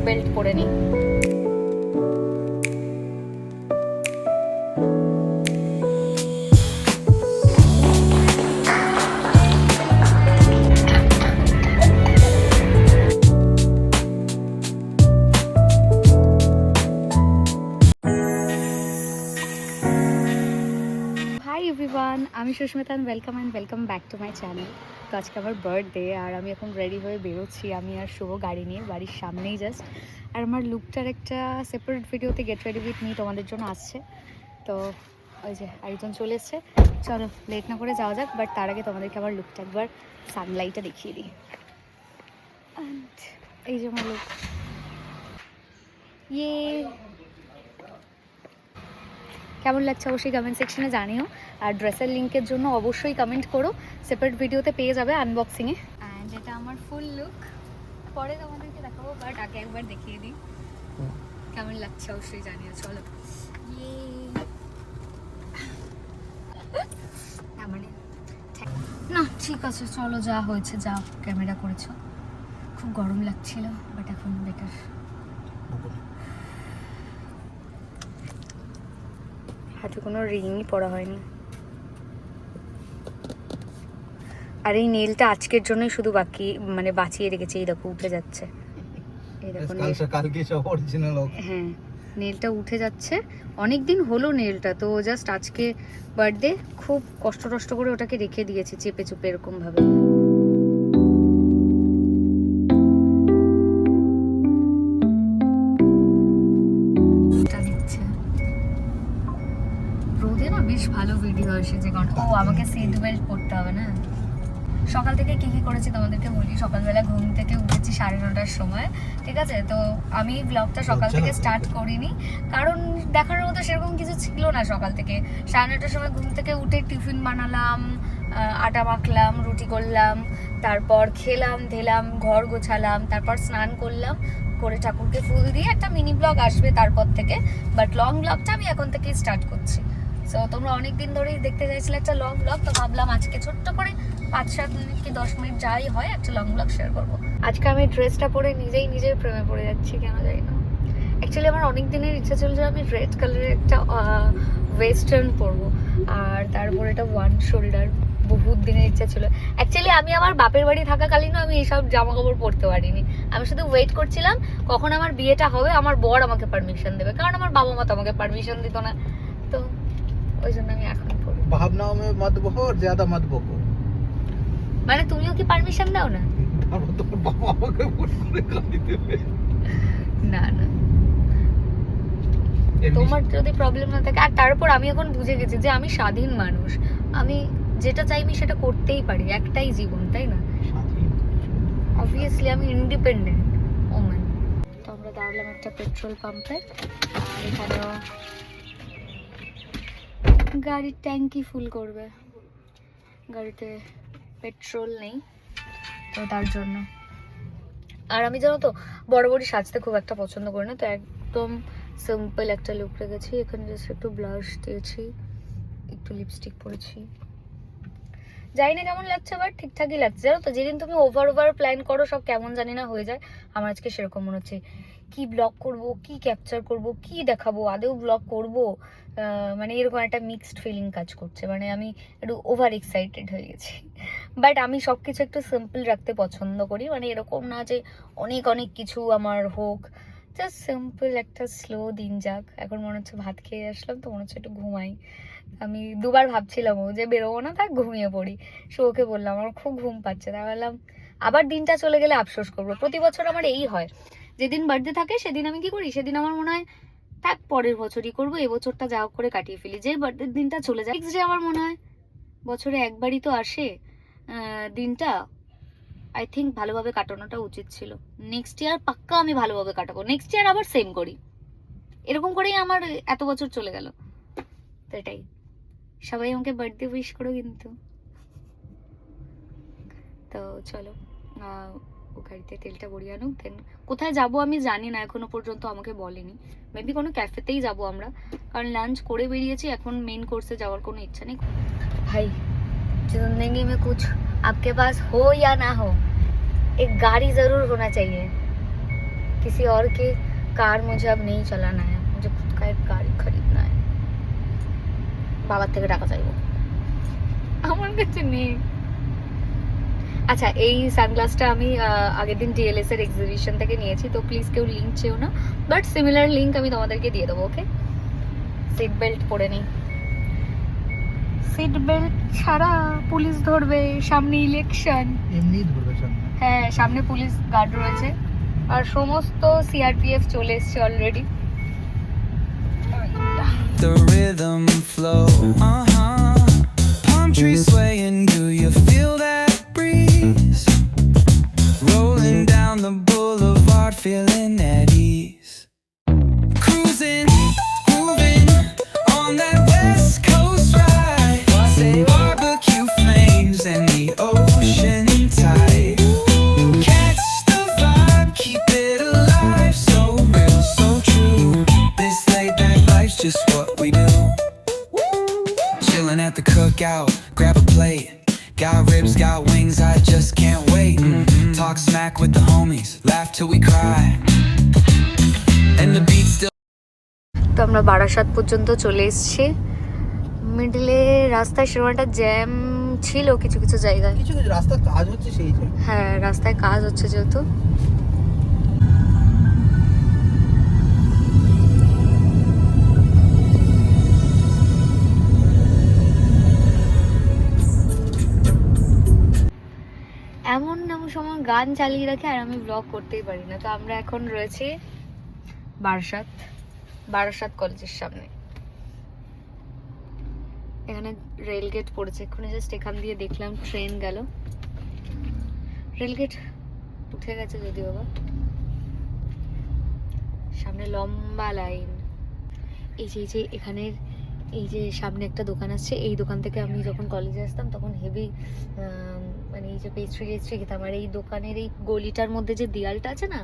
Belt পরে নিই। আমি Susmita, welcome back to my channel. তো আজকে আমার বার্থডে আর আমি এখন রেডি হয়ে বেরোচ্ছি। আমি আর শুভ গাড়ি নিয়ে বাড়ির সামনেই জাস্ট। আর আমার লুকটার একটা সেপারেট ভিডিওতে গেট রেডি উইথ মি তোমাদের জন্য আসছে। তো ওই যে আরেকজন চলে এসছে, চলো লেট না করে যাওয়া যাক। বাট তার আগে তোমাদেরকে আমার লুকটা একবার সানলাইটটা দেখিয়ে দিই। এই যে আমার লুক, ইয়ে কেমন লাগছে অবশ্যই কমেন্ট সেকশনে জানিও। আর ড্রেসের লিঙ্কের জন্য অবশ্যই কমেন্ট করো, সেপারেট ভিডিওতে পেয়ে যাবে আনবক্সিংয়ে। অ্যান্ড যেটা আমার ফুল লুক, পরে তোমাদেরকে দেখাবো, বাট আগে একবার দেখিয়ে দিই কেমন লাগছে অবশ্যই জানিও। চলো না ঠিক আছে, চলো যা হয়েছে যা ক্যামেরা করেছো। খুব গরম লাগছিল বাট এখন বেটার। হাতে কোনো রিংই পরা হয়নি। আর এই নেলটা আজকের জন্যই শুধু বাকি, মানে বাঁচিয়ে রেখেছে। এই দেখো উঠে যাচ্ছে, এই দেখো কালকে সব অরিজিনাল। হ্যাঁ নেলটা উঠে যাচ্ছে, অনেক দিন হলো নেলটা, তো জাস্ট আজকে বার্থডে খুব কষ্ট করে ওটাকে রেখে দিয়েছি চেপে চুপে এরকম ভাবে। রোদে না বেশ ভালো ভিডিও এসেছে, কারণ আমাকে সিট বেল্ট পরতে হবে না। সকাল থেকে কি করেছি তোমাদেরকে বলি। সকালবেলা ঘুম থেকে উঠেছি 9:30টার সময়, ঠিক আছে। তো আমি ব্লগটা সকাল থেকে স্টার্ট করিনি, কারণ দেখানোর মতো সেরকম কিছু ছিল না। সকাল থেকে 9:30টার সময় ঘুম থেকে উঠে টিফিন বানালাম, আটা মাখলাম, রুটি করলাম, তারপর খেলাম ধেলাম, ঘর গোছালাম, তারপর স্নান করলাম, করে ঠাকুরকে ফুল দিয়ে একটা মিনি ব্লগ আসবে তারপর থেকে। বাট লং ব্লগটা আমি এখন থেকেই স্টার্ট করছি। সো তোমরা অনেক দিন ধরেই দেখতে চাইছিলে একটা লং ব্লগ, তো ভাবলাম আজকে ছোট্ট করে 5-7 মিনিট কি 10 মিনিট যাই হয় একটা লং ব্লগ শেয়ার করবো। আজকে আমি ড্রেসটা পরে নিজের প্রেমে পড়ে যাচ্ছি, কেন জানি না। অ্যাকচুয়ালি আমার অনেক দিনের ইচ্ছা ছিল যে আমি রেড কালারের একটা ওয়েস্টার্ন পরবো, আর তারপর এটা ওয়ান শোল্ডার। বহুত দিনের ইচ্ছা ছিল। অ্যাকচুয়ালি আমি আমার বাপের বাড়ি থাকাকালীনও আমি এইসব জামা কাপড় পরতে পারিনি। আমি শুধু ওয়েট করছিলাম কখন আমার বিয়েটা হবে, আমার বর আমাকে পারমিশন দেবে, কারণ আমার বাবা মা তো আমাকে পারমিশন দিত না। তো ওই জন্য আমি এখন পড়ি। ভাবনাও মে মত বকো আর ज्यादा মত বকো। মানে তুমিও কি পারমিশন দাও না? তারপর তোমার বাবা আমাকে ফোন করে গালি দেবে। না না, তোমার যদি প্রবলেম না থাকে। আর তারপর আমি এখন বুঝে গেছি যে আমি স্বাধীন মানুষ, আমি যেটা চাইবি সেটা করতেই পারি। একটাই জীবন, তাই না? অবভিয়াসলি আমি ইন্ডিপেন্ডেন্ট ওম্যান। তো আমরা দাঁড়ালাম একটা পেট্রোল পাম্পে, আর এখানেও গাড়ির ট্যাঙ্কি ফুল করবে। গাড়িতে পেট্রোল নেই, তো তার জন্য। আর আমি জানো তো বড় সাজতে খুব একটা পছন্দ করি না, তো একদম সিম্পল একটা লুক রেখেছি। এখানে জাস্ট একটু ব্লাশ দিয়েছি, একটু লিপস্টিক পরেছি। জানি না কেমন লাগছে, বাট ঠিকঠাকই লাগছে। জানো তো যেদিন তুমি ওভার প্ল্যান করো সব কেমন জানি না হয়ে যায়। আমার আজকে সেরকম মনে হচ্ছে, কি ব্লগ করব, কি ক্যাপচার করব, কি দেখাবো, আদেও ব্লগ করব, মানে এরকম একটা মিক্সড ফিলিং কাজ করছে। মানে আমি একটু ওভার এক্সাইটেড হয়ে গেছি। বাট আমি সব কিছু একটু সিম্পল রাখতে পছন্দ করি, মানে এরকম না যে অনেক কিছু আমার হোক, জাস্ট সিম্পল একটা স্লো দিন যাক। এখন মনে হচ্ছে ভাত খেয়ে আসলাম, তো মনে হচ্ছে একটু ঘুমাই। আমি দুবার ভাবছিলাম যে বেরোবো না, থাক ঘুমিয়ে পড়ি। ওকে বললাম আমার খুব ঘুম পাচ্ছে, তাই বললাম আবার দিনটা চলে গেলে আফসোস করবো। প্রতি বছর আমার এই হয়, যেদিন বার্থডে থাকে সেদিন আমি কি করি, সেদিন আমার মনে হয় থাক পরের বছরই করবো, এবছরটা যা করে কাটিয়ে ফেলি। যে বার্থডে দিনটা চলে যায়, যে আমার মনে হয় বছরে একবারই তো আসে দিনটা, আই থিঙ্ক ভালোভাবে কাটানোটা উচিত ছিল। নেক্সট ইয়ার পাক্কা আমি ভালোভাবে কাটাবো, নেক্সট ইয়ার আবার সেম করি। এরকম করেই আমার এত বছর চলে গেল। তো এটাই, সবাই আমাকে বার্থডে উইশ করো কিন্তু। তো চলো ও গাড়িতে তেলটা ভরিয়ে আনুক, দেন কোথায় যাবো আমি জানি না, এখনো পর্যন্ত আমাকে বলেনি। মেবি কোনো ক্যাফেতেই যাবো আমরা, কারণ লাঞ্চ করে বেরিয়েছি, এখন মেইন কোর্সে যাওয়ার কোনো ইচ্ছা নেই। ভাই जिंदगी में कुछ आपके पास हो या ना हो, एक गाड़ी जरूर होना चाहिए। किसी और की कार मुझे अब नहीं चलाना है, मुझे खुद का एक गाड़ी खरीदना है। বাবার থেকে টাকা চাইবো, আমার কাছে নেই। আচ্ছা, এই সানগ্লাসটা আমি আগের দিন ডিএলএস এর এক্সিবিশন থেকে নিয়েছি, তো প্লিজ কেউ লিঙ্ক চেও না, বাট সিমিলার লিঙ্ক আমি তোমাদেরকে দিয়ে দেবো। ওকে, সিট বেল্ট পরে নিই। সিট বেল্ট ছাড়া পুলিশ ধরবে, সামনে ইলেকশন। এমনি ধরবে সামনে। হ্যাঁ, সামনে পুলিশ গার্ড রয়েছে আর সমস্ত সিআরপিএফ চলে এসছে already. The rhythm flow, palm trees swaying, do you feel that breeze? Rolling down the boulevard, feeling at ease. Cruising, moving on that west coast ride. Say barbecue flames and the ocean tide. Catch the vibe, keep it alive, so real, so true. This laid back life's just what we do. Chilling at the cookout, grab a plate. Got ribs, got wings, I just can't wait. Talk smack with the homies, laugh till we cry. And the beat still. তো আমরা বারাসাত পর্যন্ত চলে এসেছি। মিডলে রাস্তায় সেরকম একটা jam ছিল কিছু কিছু জায়গায়। কিছু কিছু রাস্তার কাজ হচ্ছে সেই যে। হ্যাঁ, রাস্তায় কাজ হচ্ছে যেহেতু। এমন এমন সময় গান চালিয়ে রাখে আর আমি ব্লগ করতেই পারি না। তো আমরা এখন রয়েছি বারাসাত কলেজের সামনে। এখানে রেল গেট পড়েছে, এক্ষুনি জাস্ট এখান দিয়ে দেখলাম ট্রেন গেল। রেল গেট উঠে গেছে যদিও বা। সামনে লম্বা লাইন। এই যে এখানের এই যে সামনে একটা দোকান আছে, এই দোকান থেকে আমি যখন কলেজে আসতাম তখন হেভি মানে এই যে পেস্ট্রি খেতাম। আর এই দোকানের এই গলিটার মধ্যে যে দেয়ালটা আছে না,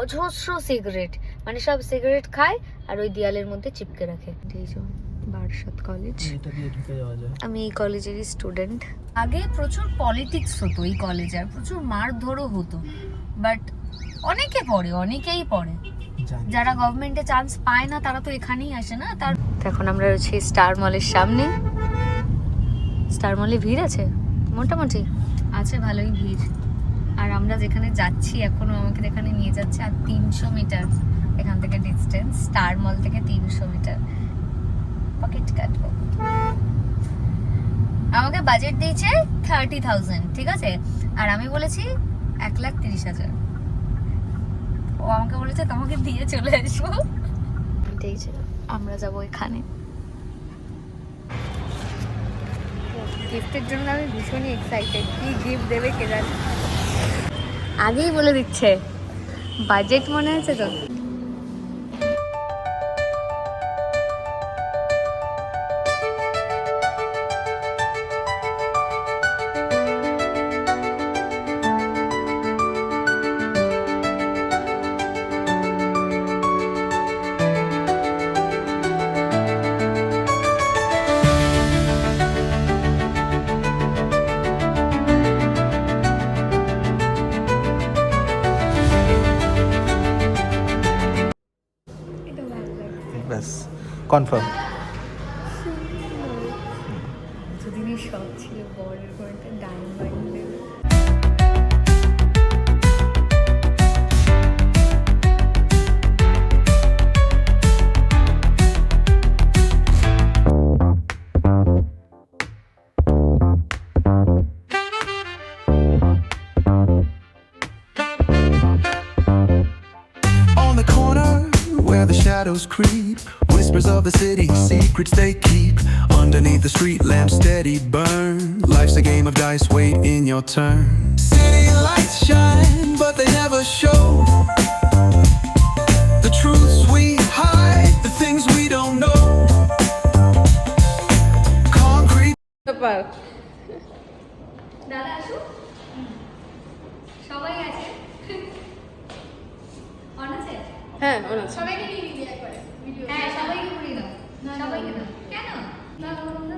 অজস্র সিগারেট, মানে সব সিগারেট খায় আর ওই দেয়ালের মধ্যে চিপকে রাখে। এই যে বারাসাত কলেজ, এটা দিয়ে ঢুকে যাওয়া যায়। আমি এই কলেজেরই স্টুডেন্ট। আগে প্রচুর পলিটিক্স হতো এই কলেজে, আর প্রচুর মারধরও হতো, বাট অনেকেই পড়ে। যারা গভর্নমেন্টে চান্স পায় না তারা তো এখানেই আসে না। তার এখন আমরা রয়েছি স্টার মলের সামনে। স্টার মলে ভিড় আছে, মোটামুটি আছে, ভালোই ভিড়। আর আমরা যেখানে যাচ্ছি এখনো আমাকে এখানে নিয়ে যাচ্ছে, আর 300 মিটার এখান থেকে ডিস্টেন্স, স্টার মল থেকে 300 মিটার। পকেট কাটবো। আমাকে বাজেট দিয়েছে 30,000, ঠিক আছে, আর আমি বলেছি 1,30,000। ও আমাকে বলেছে তোমাকে দিয়ে চলে আসবো। আমরা যাবো এখানে। গিফটের জন্য আমি ভীষণই এক্সাইটেড, কি গিফট দেবে কে জানে। আগেই বলে দিচ্ছে, বাজেট মনে আছে তো। ব্যাস কনফার্ম। দুদিনই শখ ছিল বড়ের ঘরটা ডায়মন্ডের। On the corner where the shadows creep, whispers of the city, secrets they keep. Underneath the street lamps steady burn. Life's a game of dice, wait in your turn. City lights shine, but they never show the truths we hide, the things we don't know. Concrete. দাদা আসো, সবাই আছে। On আছে? হ্যাঁ, on আছে। সবাইকে নিয়ে নিবি একবারে ভিডিও। হ্যাঁ, সবাইকে পুরিয়ে দাও। সবাইকে দাও। কেন? না বন্ধু।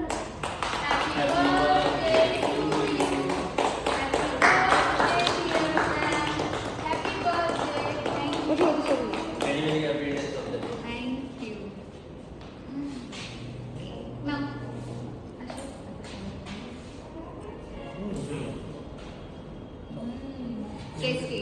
Happy birthday to you. Happy birthday dear ma'am. Happy birthday. Thank you. Tasty.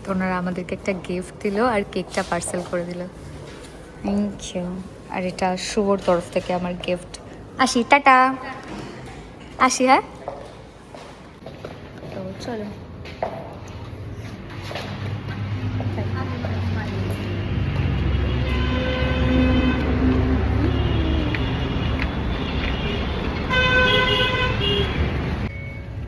তো ওনারা আমাদেরকে একটা গিফট দিল আর কেকটা পার্সেল করে দিল। Thank you. আর এটা শুভর তরফ থেকে আমার গিফট। আসি, টাটা। আসি, হ্যাঁ। তো চলো।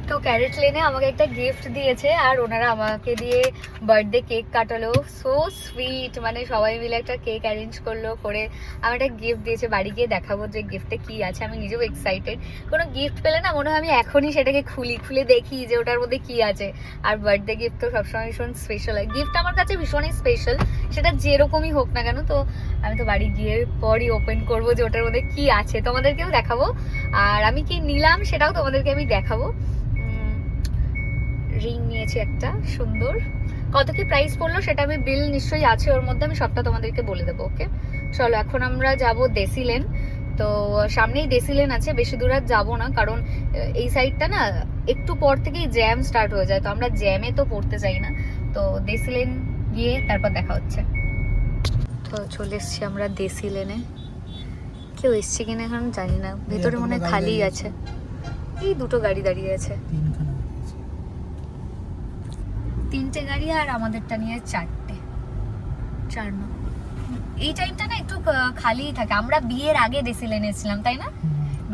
তো ক্যারেট লেনে আমাকে একটা গিফট দিয়েছে আর ওনারা আমাকে দিয়ে বার্থডে কেক কাটালো। সো সুইট, মানে সবাই মিলে একটা কেক অ্যারেঞ্জ করলো, করে আমার একটা গিফট দিয়েছে। বাড়ি গিয়ে দেখাবো যে গিফটে কি আছে। আমি নিজেও এক্সাইটেড। কোনো গিফট পেলে না মনে হয় আমি এখনই সেটাকে খুলে দেখি যে ওটার মধ্যে কি আছে। আর বার্থডে গিফট তো সবসময় ভীষণ স্পেশাল হয়। গিফট আমার কাছে ভীষণই স্পেশাল, সেটা যেরকমই হোক না কেন। তো আমি তো বাড়ি গিয়ে পরই ওপেন করবো যে ওটার মধ্যে কি আছে, তোমাদেরকেও দেখাবো। আর আমি কি নিলাম সেটাও তোমাদেরকে আমি দেখাবো। রিং নিয়েছি একটা সুন্দর। কত কি প্রাইস পড়লো সেটা আমি বিল নিশ্চয়ই আছে ওর মধ্যে, আমি সবটা তোমাদেরকে বলে দেবো। ওকে চলো, এখন আমরা যাব দেসিলেন। তো সামনেই দেসিলেন আছে, বেশি দূর আর যাবো না, কারণ এই সাইডটা না একটু পর থেকেই জ্যাম স্টার্ট হয়ে যায়। তো আমরা জ্যামে তো পড়তে চাই না। তো দেসিলেন গিয়ে তারপর দেখা হচ্ছে। তো চলে এসছি আমরা দেসিলেনে। কেউ এসছে কিনা এখন জানি না, ভেতরে মনে হয় খালি আছে। এই দুটো গাড়ি দাঁড়িয়ে আছে, তিনটে গাড়ি আর আমাদেরটা নিয়ে চার না। এই টাইমটা না একটু খালিই থাকে। আমরা বিয়ের আগে দেসিলেনে এসেছিলাম, তাই না?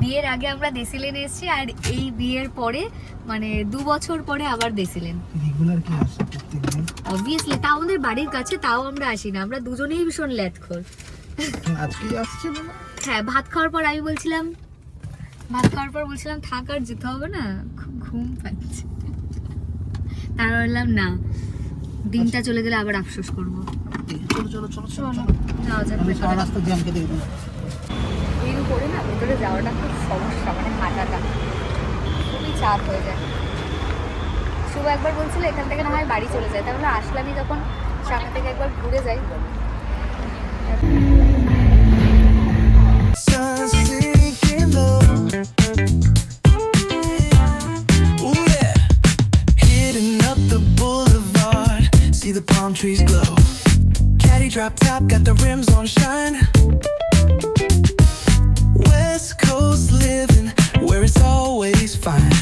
বিয়ের আগে আমরা দেসিলেনে এসেছি, আর এই বিয়ের পরে মানে 2 বছর পরে আবার দেসিলেন। রেগুলার কি আসে প্রত্যেকদিন? অবভিয়াসলি, তাও আমাদের বাড়ির কাছে, তাও আমরা আসি না। আমরা দুজনেই ভীষণ ল্যাথখোর। আজকে আসছে না? হ্যাঁ, ভাত খাওয়ার পর বলছিলাম থাক, আর যেতে হবে না, খুব ঘুম পাচ্ছে। তারপর বললাম না, দিনটা চলে গেলে আবার আফসোস করবো। চলো যাওয়া যাক। সারা রাস্তা জ্যামকে দেখবো। এই করে না ভেতরে যাওয়াটা খুব সমস্যা, মানে হাঁটাটা খুবই চাপ হয়ে যায়। শুভ একবার বলছিল এখান থেকে না হয় বাড়ি চলে যায়, তাহলে আসলামই যখন সামনে থেকে একবার ঘুরে যাই। Sun sinking low. Ooh, yeah. Hitting up the boulevard, see the palm trees glow. Caddy drop top, got the rims on shine. West Coast living, where it's always fine.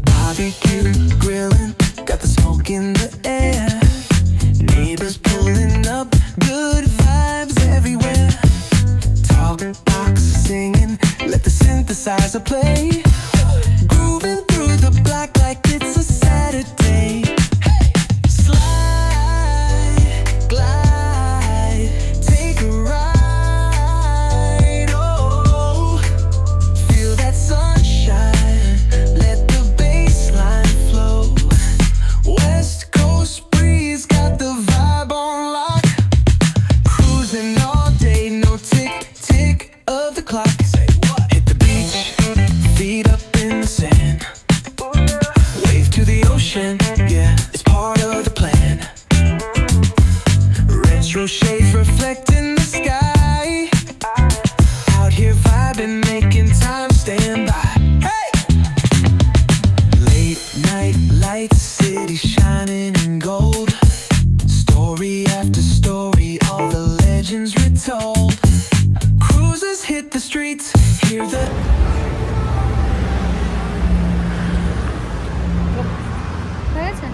Barbecue grilling, got the smoke in the air. Neighbors pulling up, good vibes everywhere. Talk box singing, let the synthesizer play. Grooving through the block like it's a Saturday. Slide, glide, take a ride. Oh, feel that sunshine, let the bass line flow. West Coast breeze got the vibe on lock. Cruising all day, no tick tick of the clock. Hit the beach, feet up in the sand. Wave to the ocean, yeah, it's part of the plan. Retro shades reflecting the sky. Out here vibing, making time stand by. Hey! Late night lights, city shining in gold. Story after story, all the legends retold. Cruisers hit the streets, hear the হয়েছে।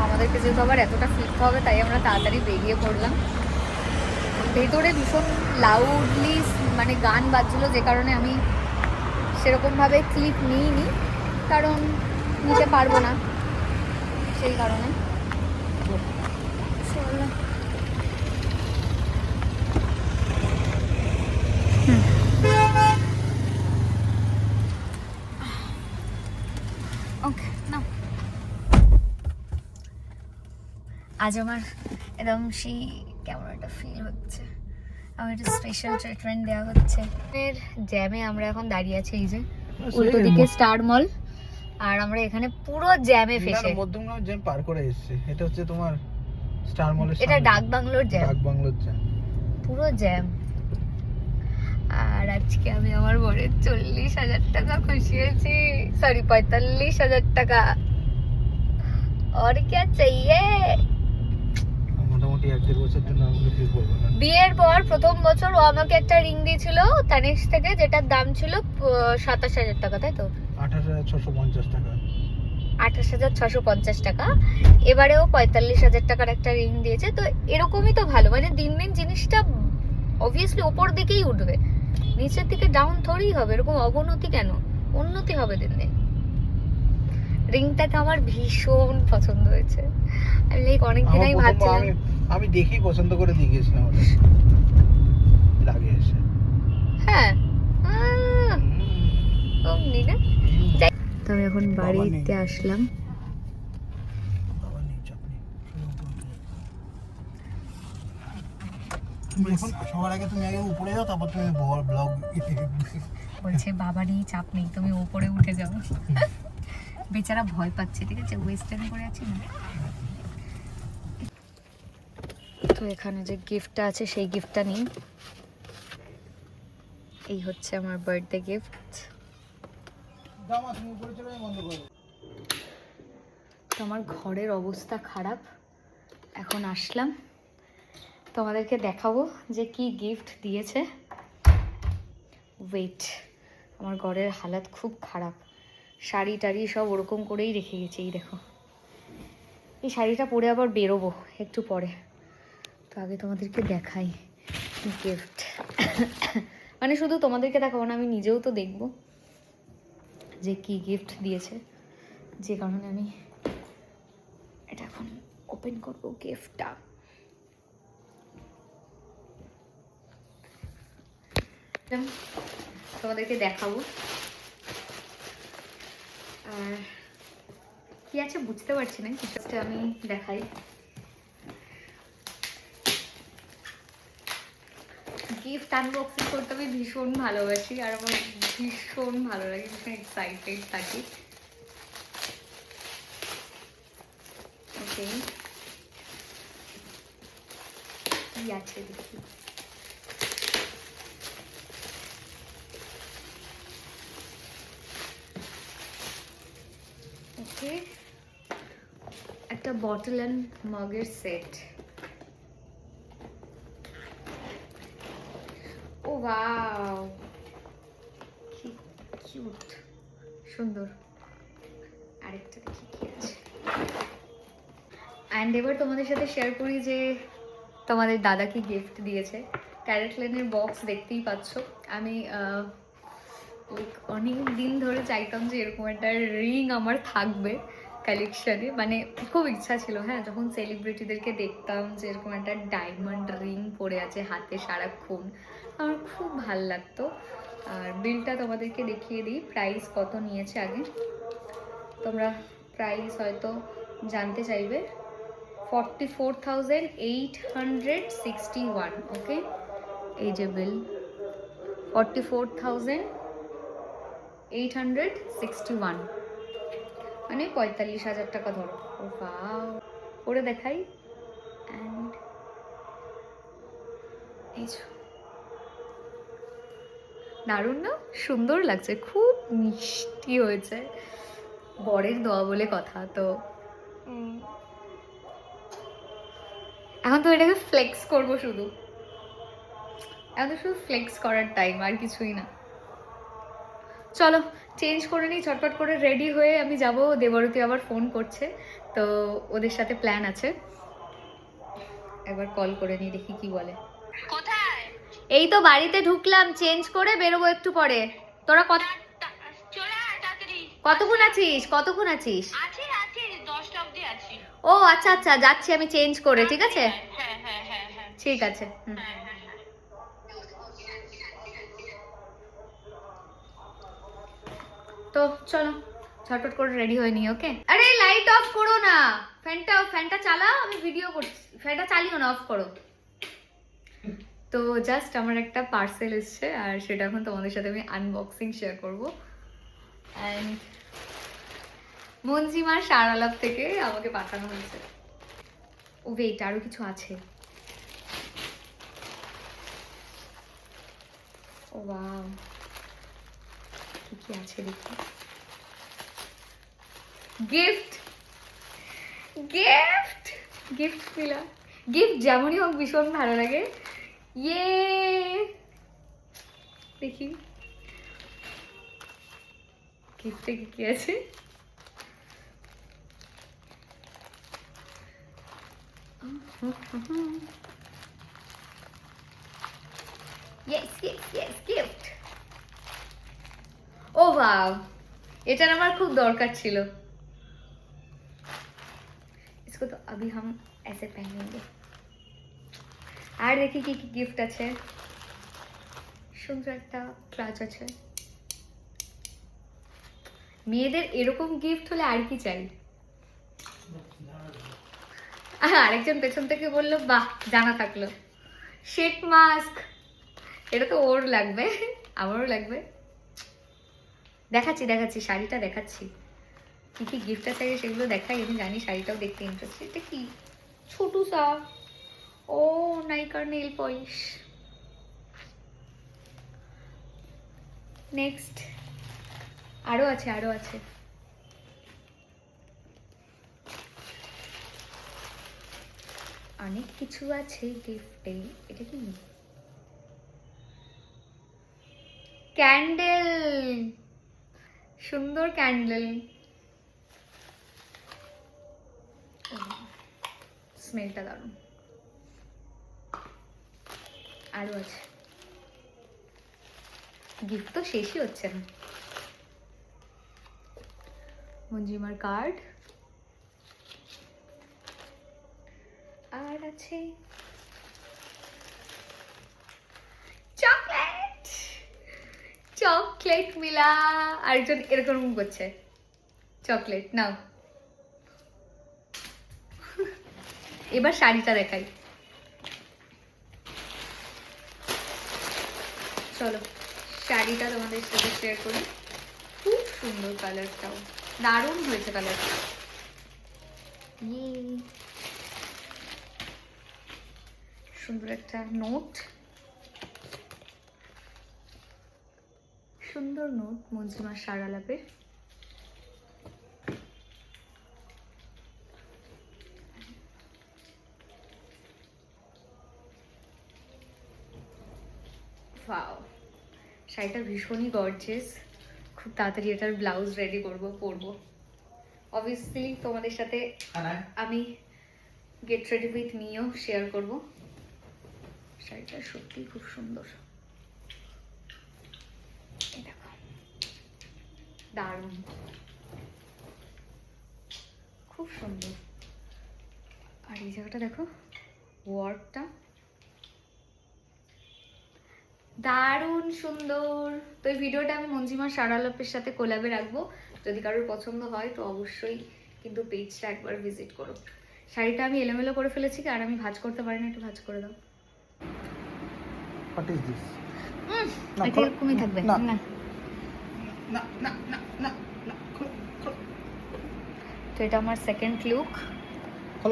আমাদেরকে যেহেতু আবার এতটা ফিরতে হবে, তাই আমরা তাড়াতাড়ি বেরিয়ে পড়লাম। ভেতরে ভীষণ লাউডলি মানে গান বাজছিল, যে কারণে আমি সেরকমভাবে ক্লিপ নিইনি, কারণ নিতে পারবো না, সেই কারণে। ওকে, না আজ আমার একদম সেই কেমন একটা ফিল হচ্ছে। আমার একটা স্পেশাল ট্রিটমেন্ট দেওয়া হচ্ছে। এর জ্যামে আমরা এখন দাঁড়িয়ে আছি, এই যে উল্টো দিকে স্টার মল, আর আমরা এখানে পুরো জ্যামে ফেসে। মধ্যমগ্রাম জ্যাম পার করে এসেছে। এটা হচ্ছে তোমার স্টার মলের এটা ডাক বাংলোর জ্যাম, ডাক বাংলোর জ্যাম, পুরো জ্যাম। আর আজকে আমি আমার বরের 40,000 টাকা খুশিয়েছি, সরি 45,000 টাকা। और क्या चाहिए? মোটামুটি 1-1.5 বছর জন্য আমাকে কিছু বলবো না। বিয়ের পর প্রথম বছর ও আমাকে একটা রিং দিয়েছিল তানিশ থেকে, যেটার দাম ছিল 27,000 টাকা, তাই তো? 28,650 টাকা। 28,650 টাকা। এবারেও 45,000 টাকার একটা রিং দিয়েছে। তো এরকমই তো ভালো, মানে দিন দিন জিনিসটা অবভিয়াসলি ওপর দিকেই উঠবে, নিচের দিকে ডাউন থোড়ই হবে। এরকম অবনতি কেন, উন্নতি হবে দিন দিন। রিংটাকে আমার ভীষণ পছন্দ হয়েছে। আমি লাইক অনেকদিনই ভাবছিলাম, আমি দেখেই পছন্দ করে দিয়ে গেছিলাম ওটা লাগে এসে। হ্যাঁ অমনি না। তো আমি এখন বাড়িতে আসলাম। বাবা নেই, চাপ নেই। তুমি এখন সবার আগে তুমি আগে উপরে যাও, তারপর তুমি ব্লগ বলছে বাবা নেই, চাপ নেই, তুমি উপরে উঠে যাও। বেচারা ভয় পাচ্ছে, ঠিক আছে, ওয়েস্টার্ন করে আছি না। তো এখানে যে গিফটটা আছে সেই গিফটটা নিই। এই হচ্ছে আমার বার্থডে গিফট। দামা তুমি উপরে চলে যাও, বন্ধ করো। তো আমার ঘরের অবস্থা খারাপ, এখন আসলাম তোমাদেরকে দেখাবো যে কি গিফট দিয়েছে। ওয়েট, আমার ঘরের হালাত খুব খারাপ, শাড়ি টাড়ি সব ওরকম করেই রেখে গেছে। এই দেখো, এই শাড়িটা পরে আবার বেরোবো একটু পরে। তো আগে তোমাদেরকে দেখাই গিফট, মানে শুধু তোমাদেরকে দেখাবো না, আমি নিজেও তো দেখবো যে কি গিফট দিয়েছে, যে কারণে আমি এটা এখন ওপেন করবো গিফটটা। তোমাদেরকে দেখাবো আর কি আছে বুঝতে পারছি না, কিছুটা আমি দেখাই। গিফট আনবক্সিং করতে আমি ভীষণ ভালোবাসি, আর আমার ভীষণ ভালো লাগে, ভীষণ এক্সাইটেড থাকি। ওকে, কি আছে দেখি। ওকে, একটা বটল অ্যান্ড মগের সেট। ও ওয়াও, কি কিউট, সুন্দর। আরেকটা দেখি কি আছে। অ্যান্ড এবার তোমাদের সাথে শেয়ার করি যে তোমাদের দাদা কি গিফট দিয়েছে। ক্যারেট লেনের বক্স দেখতেই পাচ্ছ। আমি অনেক দিন ধরে চাইতাম যে এরকম একটা রিং আমার থাকবে কালেকশানে, মানে খুব ইচ্ছা ছিল। হ্যাঁ, যখন সেলিব্রিটিদেরকে দেখতাম যে এরকম একটা ডায়মন্ড রিং পরে আছে হাতে সারাক্ষণ, আমার খুব ভাল লাগতো। আর বিলটা তোমাদেরকে দেখিয়ে দিই, প্রাইস কত নিয়েছে আগে। তোমরা প্রাইস হয়তো জানতে চাইবে। 44,861। ওকে, এই যে বিল 44,861, মানে 45,000 টাকা ধরো। ও বাও, পরে দেখাই। অ্যান্ড এই যে দারুণ না, সুন্দর লাগছে, খুব মিষ্টি হয়েছে, বরের দোয়া বলে কথা। তো এখন তো এটাকে ফ্লেক্স করবো, শুধু এখন তো শুধু ফ্লেক্স করার টাইম, আর কিছুই না। চলো চেঞ্জ করে নিই, ঝটপট করে রেডি হয়ে আমি যাব। দেবরতী আবার ফোন করছে, তো ওদের সাথে প্ল্যান আছে, একবার কল করে নিই, দেখি কি বলে। কোথায়? এই তো বাড়িতে ঢুকলাম, চেঞ্জ করে বেরোবো একটু পরে। তোরা চলে আয় তাড়াতাড়ি। কতক্ষণ আছিস? কতক্ষণ আছিস? আছি 10টা অবধি আছি। ও আচ্ছা আচ্ছা, যাচ্ছি আমি চেঞ্জ করে, ঠিক আছে? হ্যাঁ হ্যাঁ হ্যাঁ হ্যাঁ ঠিক আছে। হ্যাঁ হ্যাঁ। তো চলো ঝটপট করে রেডি হয়ে নি। ওকে, আরে লাইট অফ করো না, ফ্যানটা চালাও, আমি ভিডিও করছি। ফ্যানটা চালিও না, অফ করো। তো জাস্ট আমার একটা পার্সেল এসছে, আর সেটা এখন তোমাদের সাথে আমি আনবক্সিং শেয়ার করবো। অ্যান্ড মঞ্জিমার সারালাপ থেকে আমাকে পাঠানো হয়েছে। ও ওয়েট, আরো কিছু আছে। ও ওয়াও, কি কি আছে দেখি। গিফট গিফট গিফট মিলা, গিফট যেমনই হোক ভীষণ ভালো লাগে। ইয়ে দেখি গিফটে কি কি আছে। Yes, yes, yes, gift. ও ওয়াও, এটার আমার খুব দরকার ছিল। इसको तो अभी हम ऐसे पहनेंगे। আর দেখি কি কি গিফট আছে। সুন্দর একটা ক্লাচ আছে। মেয়েদের এরকম গিফট হলে আর কি চাই। আরেকজন পেছন থেকে বললো বাহ, জানা থাকলো। শেট মাস্ক, এটা তো ওর লাগবে, আমারও লাগবে। দেখাচ্ছি দেখাচ্ছি, শাড়িটা দেখাচ্ছি। কি কি গিফট আছে সেগুলো দেখাই। আমি জানি শাড়িটাও দেখতে ইন্টারেস্টেড। এটা কি ছোট সা, ও নাইকার নেল পলিশ। নেক্সট আরো আছে, আরো আছে। অনেক কিছু আছে গিফটে। এটা কি? ক্যান্ডেল, সুন্দর ক্যান্ডেল। স্মেলটা দারুণ। আরো আছে গিফট, তো শেষই হচ্ছে না। মঞ্জিমার কার্ড, আর আছে চকলেট। চকলেট মিলা, আরেকজন এরকম করছে। চকলেট নাও। এবার শাড়িটা দেখাই। চলো শাড়িটা তোমাদের সাথে শেয়ার করি। খুব সুন্দর কালারটাও, দারুণ হয়েছে কালারটা। সুন্দর একটা নোট, সুন্দর নোট মঞ্জিমার সারালাপের। ওয়াও, শাড়িটা ভীষণই গর্জিয়াস। খুব তাড়াতাড়ি এটার ব্লাউজ রেডি করব, পরবো। অবভিয়াসলি তোমাদের সাথে আমি গেট রেডি উইথ মিও শেয়ার করব। শাড়িটা সত্যি খুব সুন্দর। এই দেখো, দারুণ, খুব সুন্দর। আর এই জায়গাটা দেখো, ওয়ার্কটা দারুণ সুন্দর। তো এই ভিডিওটা আমি মঞ্জিমার সারালাপের সাথে কোলাবে রাখবো। যদি কারোর পছন্দ হয় তো অবশ্যই কিন্তু পেজটা একবার ভিজিট করো। শাড়িটা আমি এলোমেলো করে ফেলেছি, আর আমি ভাঁজ করতে পারি না, একটু ভাঁজ করে দাও। What is this? এটা এরকমই থাকবে না। না না না না না। তো এটা আমার সেকেন্ড লুক।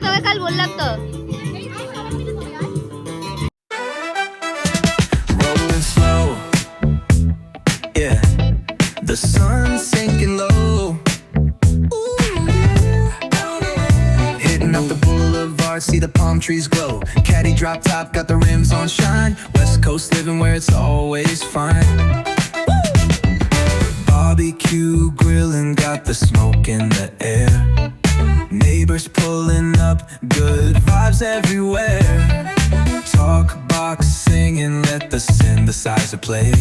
তবে কাল বললাম তো Rolling slow, yeah. The sun's sinking low. Hitting up the boulevard, see the palm trees glow. Caddy drop top, got the rims on shine. West Coast living where it's always fine. Barbecue grilling, got the smoke in the air. Neighbors pulling up, good vibes everywhere. Talk box singing, let the synthesizer play.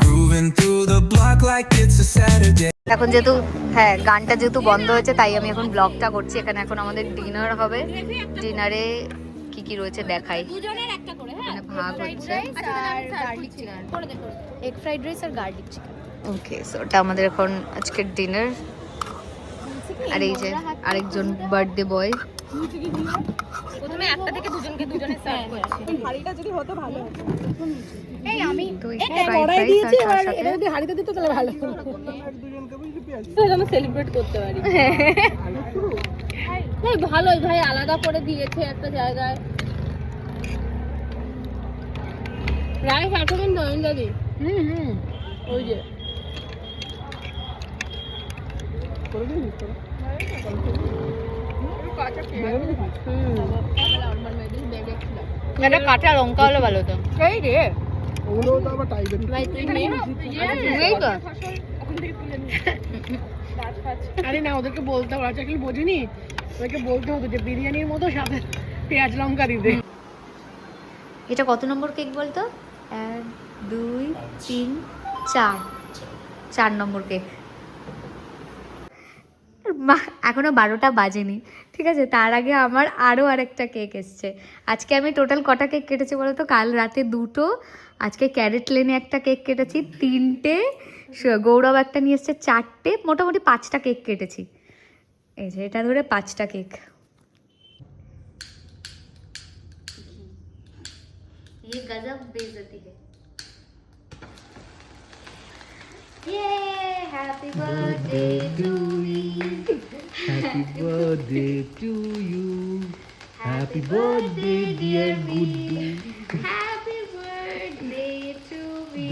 Grooving through the block like it's a Saturday. এখন যেহেতু হ্যাঁ গানটা যেহেতু বন্ধ হয়েছে, তাই আমি এখন ব্লগটা করছি। এখানে এখন আমাদের ডিনার হবে। ডিনারে কি কি রয়েছে দেখাই। দুজনের একটা করে, হ্যাঁ, ভাগ হচ্ছে আর গার্লিক চিকেন করে দে, করে দে। এগ ফ্রাইড রাইস আর গার্লিক চিকেন। ওকে, সো ওটা আমাদের এখন আজকের ডিনার। আর এই যে আরেকজন বার্থডে বয় প্রথমে একটা থেকে দুজনে সার্ভ করছি। হাড়িটা যদি হতো ভালো হতো। এই আমি তো এই হ্যাঁ, ফ্রাইড কড়াই রাইস দিয়েছি, আর তার এবার সাথে এটা যদি হাড়িতে দিত তাহলে ভালো হতো। যেন সেলিব্রেট করতে পারি। এই ভালোই ভাই আলাদা করে দিয়েছে একটা জায়গায়। রাইস এতদিন নয়ন দাদি ওই যে একটা কাঁচা লঙ্কা হলে ভালো হতো। এই রে ওগুলো তো আবার টাইপের। ভাই তুই নেই এই তো আরে না, ওদেরকে বলতে হবে, আচ্ছা কি বোঝেনি, ওদেরকে বলতে হতো যে বিরিয়ানির মতো সাথে পেঁয়াজ লঙ্কা দিতে। এটা কত নম্বর কেক বলতো? 1 2 3 4 নম্বর কেক। এখনো 12টা বাজেনি, ঠিক আছে? তার আগে আমার আরও আরেকটা কেক এসছে। আজকে আমি টোটাল কটা কেক কেটেছি বলো তো? কাল রাতে 2টো, আজকে ক্যারেট লেনে একটা কেক কেটেছি 3টে, গৌরব একটা নিয়ে এসছে 4টে, মোটামুটি 5টা কেক কেটেছি। এই যে এটা ধরে 5টা কেক। ये गजब बेइज्जती है। Happy birthday to you, Happy birthday to you. Happy birthday dear Guddu. Happy birthday to me.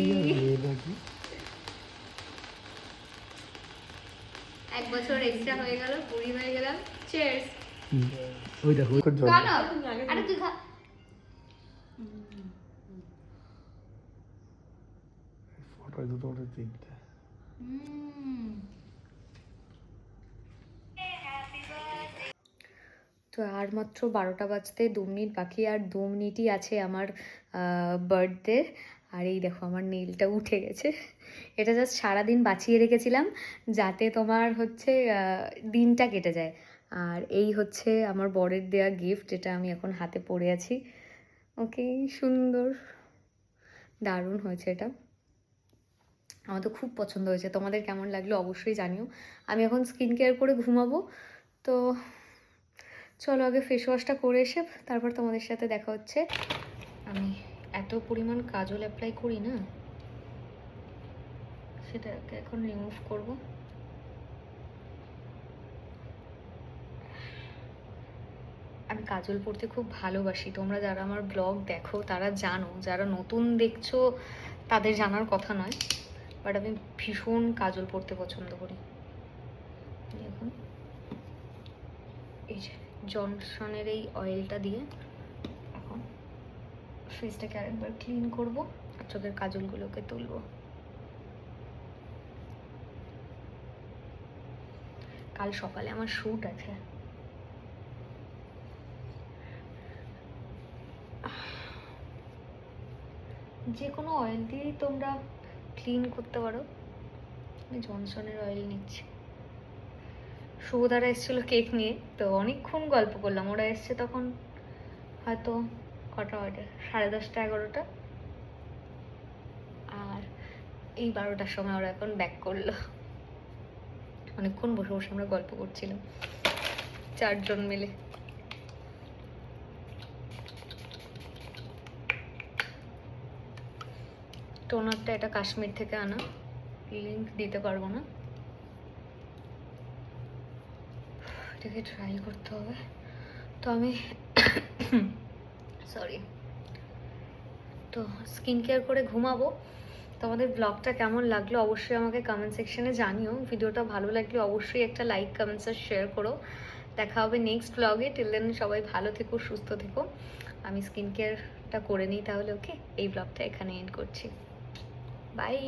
এক বছর এক্সট্রা হয়ে গেল, 20 হয়ে গেলাম। চিয়ার্স। ওই দেখো কানো আরে তুই খা। ফটো তো তোর দেখতে। তো আর মাত্র 12টা বাজতে 2 মিনিট বাকি, আর 2 মিনিটই আছে আমার বার্থডে। আর এই দেখো আমার নীলটা উঠে গেছে। এটা জাস্ট সারাদিন বাঁচিয়ে রেখেছিলাম যাতে তোমার হচ্ছে দিনটা কেটে যায়। আর এই হচ্ছে আমার বরের দেয়া গিফট, যেটা আমি এখন হাতে পরে আছি। ওকে, সুন্দর, দারুণ হয়েছে এটা। আমার তো খুব পছন্দ হয়েছে। তোমাদের কেমন লাগলো অবশ্যই জানিও। আমি এখন স্কিন কেয়ার করে ঘুমাবো। তো চলো আগে ফেস ওয়াশটা করে এসে তারপর তোমাদের সাথে দেখা হচ্ছে। আমি এত পরিমাণ কাজল অ্যাপ্লাই করি না, সেটাকে এখন রিমুভ করব। আমি কাজল পরতে খুব ভালোবাসি। তোমরা যারা আমার ব্লগ দেখো তারা জানো, যারা নতুন দেখছো তাদের জানার কথা নয়, বাট আমি ভীষণ কাজল পরতে পছন্দ করি। এখন এই যে জনসনের এই অয়েলটা দিয়ে এখন ফেসটাকে আরেকবার ক্লিন করব আর চোখের কাজলগুলোকে তুলব। কাল সকালে আমার শ্যুট আছে। যে কোনো অয়েল দিয়েই তোমরা ক্লিন করতে পারো। আমি জনসনের অয়েল নিচ্ছি। শুভদারা এসেছিলো কেক নিয়ে, তো অনেকক্ষণ গল্প করলাম। ওরা এসছে তখন হয়তো কটা বাজে, 10:30 11টা, আর এই 12টার সময় ওরা এখন ব্যাক করলো। অনেকক্ষণ বসে বসে আমরা গল্প করছিলাম 4 জন মিলে। টোনারটা এটা কাশ্মীর থেকে আনা, লিঙ্ক দিতে পারবো না, এটাকে ট্রাই করতে হবে। তো আমি সরি, তো স্কিন কেয়ার করে ঘুমাবো। তোমাদের ব্লগটা কেমন লাগলো অবশ্যই আমাকে কমেন্ট সেকশনে জানিও। ভিডিওটা ভালো লাগলে অবশ্যই একটা লাইক, কমেন্টস আর শেয়ার করো। দেখা হবে নেক্সট ব্লগে। টিল দেন সবাই ভালো থেকো, সুস্থ থেকো। আমি স্কিন কেয়ারটা করে নিই তাহলে। ওকে, এই ব্লগটা এখানে এন্ড করছি। বাই।